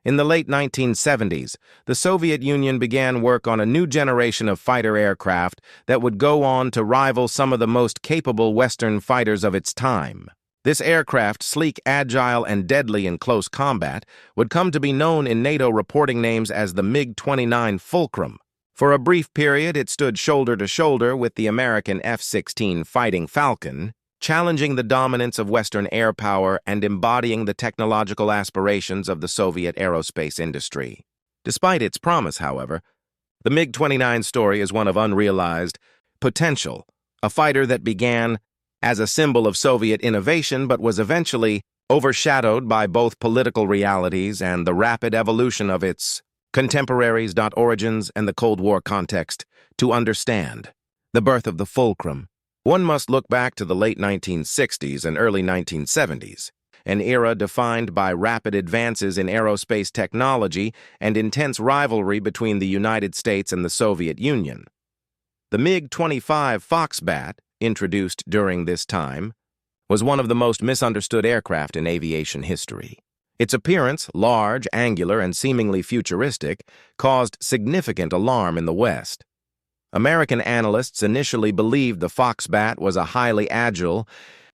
In the late 1970s, the Soviet Union began work on a new generation of fighter aircraft that would go on to rival some of the most capable Western fighters of its time. This aircraft, sleek, agile, and deadly in close combat, would come to be known in NATO reporting names as the MiG-29 Fulcrum. For a brief period, it stood shoulder to shoulder with the American F-16 Fighting Falcon, challenging the dominance of Western air power and embodying the technological aspirations of the Soviet aerospace industry. Despite its promise, however, the MiG-29 story is one of unrealized potential, a fighter that began as a symbol of Soviet innovation but was eventually overshadowed by both political realities and the rapid evolution of its contemporaries. Origins and the Cold War context. To understand the birth of the Fulcrum, one must look back to the late 1960s and early 1970s, an era defined by rapid advances in aerospace technology and intense rivalry between the United States and the Soviet Union. The MiG-25 Foxbat, introduced during this time, was one of the most misunderstood aircraft in aviation history. Its appearance, large, angular, and seemingly futuristic, caused significant alarm in the West. American analysts initially believed the Foxbat was a highly agile,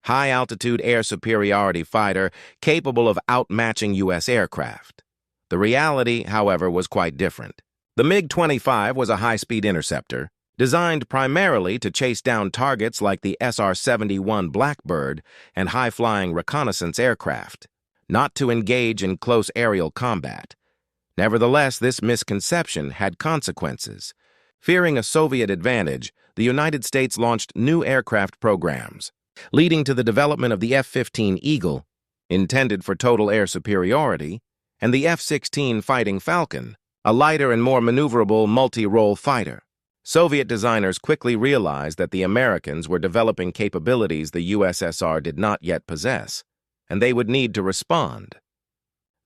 high-altitude air superiority fighter capable of outmatching U.S. aircraft. The reality, however, was quite different. The MiG-25 was a high-speed interceptor, designed primarily to chase down targets like the SR-71 Blackbird and high-flying reconnaissance aircraft, not to engage in close aerial combat. Nevertheless, this misconception had consequences. Fearing a Soviet advantage, the United States launched new aircraft programs, leading to the development of the F-15 Eagle, intended for total air superiority, and the F-16 Fighting Falcon, a lighter and more maneuverable multi-role fighter. Soviet designers quickly realized that the Americans were developing capabilities the USSR did not yet possess, and they would need to respond.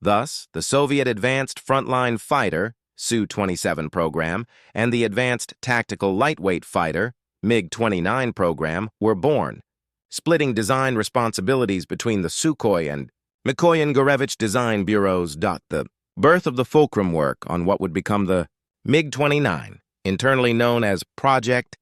Thus, the Soviet Advanced Frontline Fighter Su-27 program and the Advanced Tactical Lightweight Fighter MiG-29 program were born, splitting design responsibilities between the Sukhoi and Mikoyan-Gurevich design bureaus. The birth of the Fulcrum work on what would become the MiG-29, internally known as Project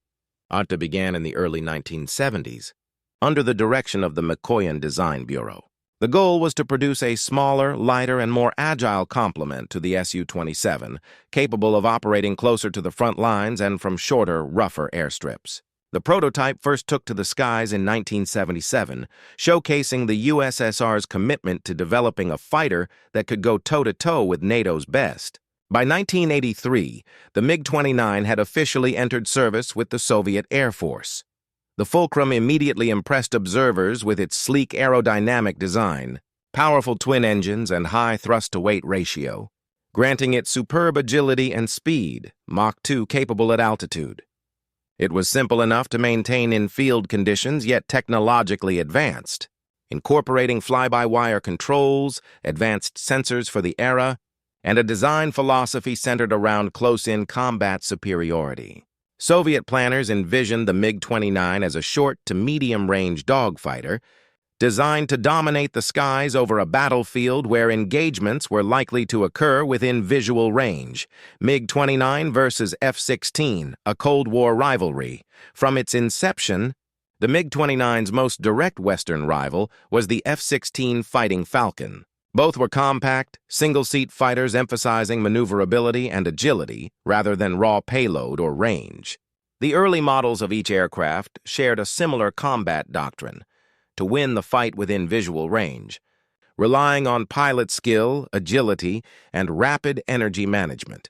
Anta, began in the early 1970s, under the direction of the Mikoyan Design Bureau. The goal was to produce a smaller, lighter, and more agile complement to the Su-27, capable of operating closer to the front lines and from shorter, rougher airstrips. The prototype first took to the skies in 1977, showcasing the USSR's commitment to developing a fighter that could go toe-to-toe with NATO's best. By 1983, the MiG-29 had officially entered service with the Soviet Air Force. The Fulcrum immediately impressed observers with its sleek aerodynamic design, powerful twin engines, and high thrust-to-weight ratio, granting it superb agility and speed, Mach 2 capable at altitude. It was simple enough to maintain in field conditions, yet technologically advanced, incorporating fly-by-wire controls, advanced sensors for the era, and a design philosophy centered around close-in combat superiority. Soviet planners envisioned the MiG-29 as a short to medium-range dogfighter, designed to dominate the skies over a battlefield where engagements were likely to occur within visual range. MiG-29 versus F-16, a Cold War rivalry. From its inception, the MiG-29's most direct Western rival was the F-16 Fighting Falcon. Both were compact, single-seat fighters emphasizing maneuverability and agility rather than raw payload or range. The early models of each aircraft shared a similar combat doctrine: to win the fight within visual range, relying on pilot skill, agility, and rapid energy management.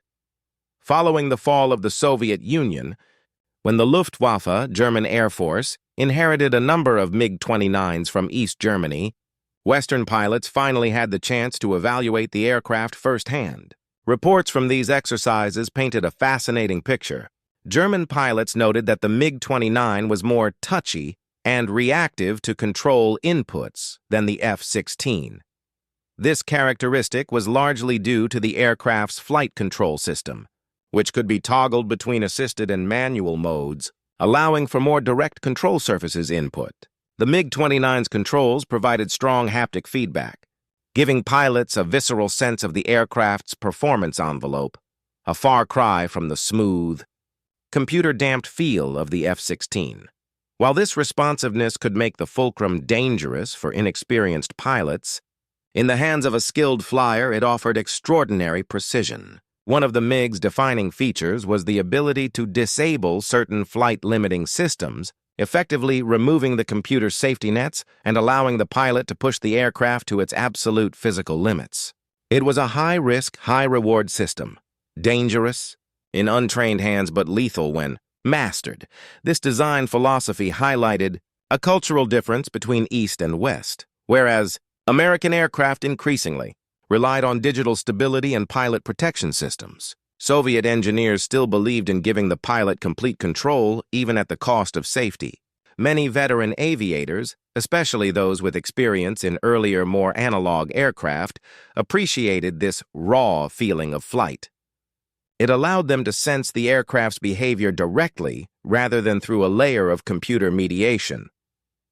Following the fall of the Soviet Union, when the Luftwaffe, German Air Force, inherited a number of MiG-29s from East Germany, Western pilots finally had the chance to evaluate the aircraft firsthand. Reports from these exercises painted a fascinating picture. German pilots noted that the MiG-29 was more touchy and reactive to control inputs than the F-16. This characteristic was largely due to the aircraft's flight control system, which could be toggled between assisted and manual modes, allowing for more direct control surfaces input. The MiG-29's controls provided strong haptic feedback, giving pilots a visceral sense of the aircraft's performance envelope, a far cry from the smooth, computer-damped feel of the F-16. While this responsiveness could make the Fulcrum dangerous for inexperienced pilots, in the hands of a skilled flyer it offered extraordinary precision. One of the MiG's defining features was the ability to disable certain flight-limiting systems, effectively removing the computer safety nets and allowing the pilot to push the aircraft to its absolute physical limits. It was a high-risk, high-reward system, dangerous in untrained hands but lethal when mastered. This design philosophy highlighted a cultural difference between East and West, whereas American aircraft increasingly relied on digital stability and pilot protection systems. Soviet engineers still believed in giving the pilot complete control, even at the cost of safety. Many veteran aviators, especially those with experience in earlier, more analog aircraft, appreciated this raw feeling of flight. It allowed them to sense the aircraft's behavior directly rather than through a layer of computer mediation.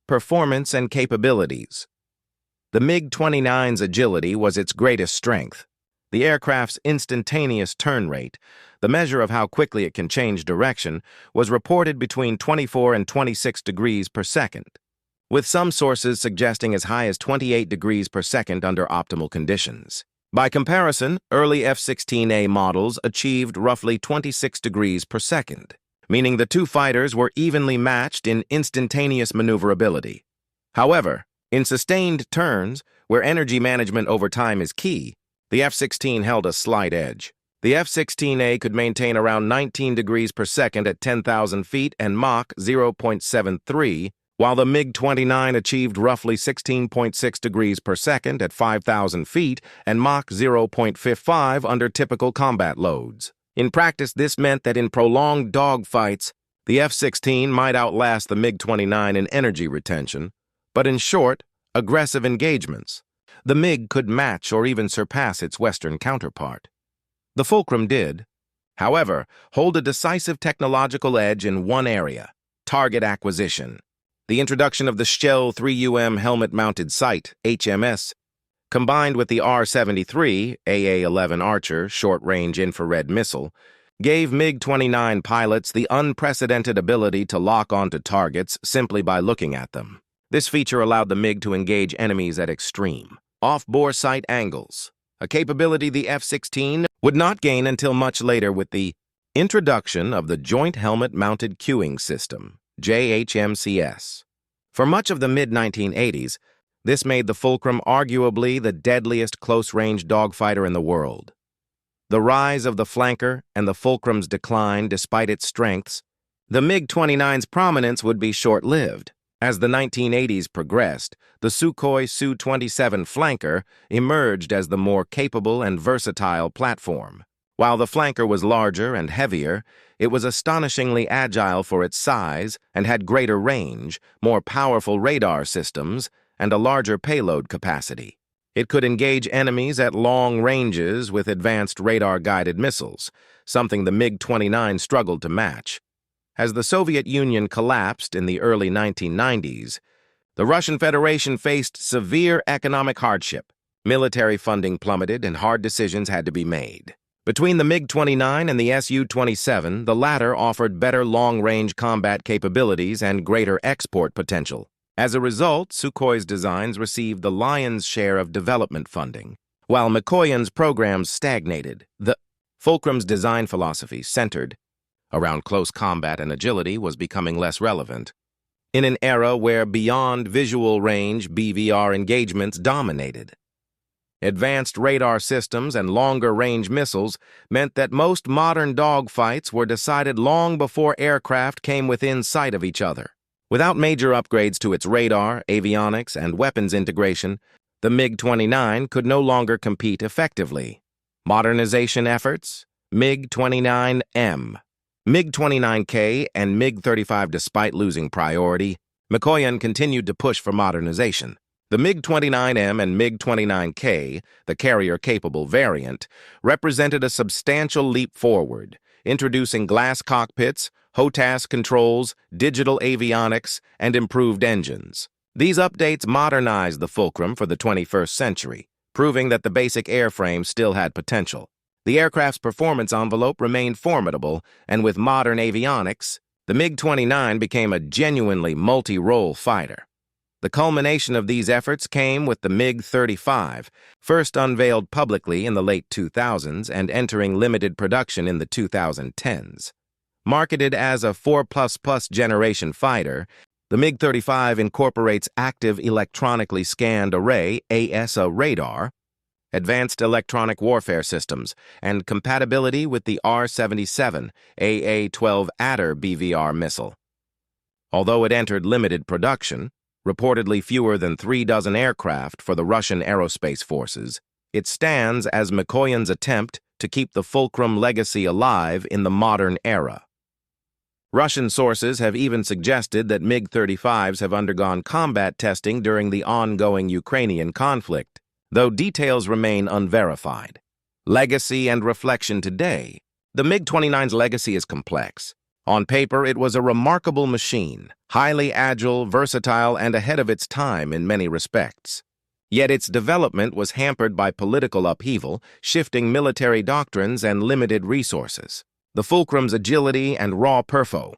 Performance and capabilities. The MiG-29's agility was its greatest strength. The aircraft's instantaneous turn rate, the measure of how quickly it can change direction, was reported between 24 and 26 degrees per second, with some sources suggesting as high as 28 degrees per second under optimal conditions. By comparison, early F-16A models achieved roughly 26 degrees per second, meaning the two fighters were evenly matched in instantaneous maneuverability. However, in sustained turns, where energy management over time is key, the F-16 held a slight edge. The F-16A could maintain around 19 degrees per second at 10,000 feet and Mach 0.73, while the MiG-29 achieved roughly 16.6 degrees per second at 5,000 feet and Mach 0.55 under typical combat loads. In practice, this meant that in prolonged dogfights, the F-16 might outlast the MiG-29 in energy retention, but in short, aggressive engagements, the MiG could match or even surpass its Western counterpart. The Fulcrum did, however, hold a decisive technological edge in one area: target acquisition. The introduction of the Shell 3UM helmet-mounted sight, HMS, combined with the R-73 AA-11 Archer short-range infrared missile, gave MiG-29 pilots the unprecedented ability to lock onto targets simply by looking at them. This feature allowed the MiG to engage enemies at extreme, off-bore sight angles, a capability the F-16 would not gain until much later with the introduction of the Joint Helmet-Mounted Cueing System, JHMCS. For much of the mid-1980s, this made the Fulcrum arguably the deadliest close-range dogfighter in the world. The rise of the flanker and the Fulcrum's decline despite its strengths, the MiG-29's prominence would be short-lived. As the 1980s progressed, the Sukhoi Su-27 flanker emerged as the more capable and versatile platform. While the flanker was larger and heavier, it was astonishingly agile for its size and had greater range, more powerful radar systems, and a larger payload capacity. It could engage enemies at long ranges with advanced radar-guided missiles, something the MiG-29 struggled to match. As the Soviet Union collapsed in the early 1990s, the Russian Federation faced severe economic hardship. Military funding plummeted and hard decisions had to be made. Between the MiG-29 and the Su-27, the latter offered better long-range combat capabilities and greater export potential. As a result, Sukhoi's designs received the lion's share of development funding, while Mikoyan's programs stagnated. The Fulcrum's design philosophy, centered around close combat and agility, was becoming less relevant. In an era where beyond visual range BVR engagements dominated, advanced radar systems and longer-range missiles meant that most modern dogfights were decided long before aircraft came within sight of each other. Without major upgrades to its radar, avionics, and weapons integration, the MiG-29 could no longer compete effectively. Modernization efforts: MiG-29M, MiG-29K, and MiG-35. Despite losing priority, Mikoyan continued to push for modernization. The MiG-29M and MiG-29K, the carrier-capable variant, represented a substantial leap forward, introducing glass cockpits, HOTAS controls, digital avionics, and improved engines. These updates modernized the Fulcrum for the 21st century, proving that the basic airframe still had potential. The aircraft's performance envelope remained formidable, and with modern avionics, the MiG-29 became a genuinely multi-role fighter. The culmination of these efforts came with the MiG-35, first unveiled publicly in the late 2000s and entering limited production in the 2010s. Marketed as a 4++ generation fighter, the MiG-35 incorporates active electronically scanned array (AESA) radar, advanced electronic warfare systems, and compatibility with the R-77 AA-12 Adder BVR missile. Although it entered limited production, reportedly fewer than 3 dozen aircraft for the Russian aerospace forces, it stands as Mikoyan's attempt to keep the Fulcrum legacy alive in the modern era. Russian sources have even suggested that MiG-35s have undergone combat testing during the ongoing Ukrainian conflict, though details remain unverified. Legacy and reflection today. The MiG-29's legacy is complex. On paper, it was a remarkable machine, highly agile, versatile, and ahead of its time in many respects. Yet its development was hampered by political upheaval, shifting military doctrines, and limited resources. The Fulcrum's agility and raw perfo,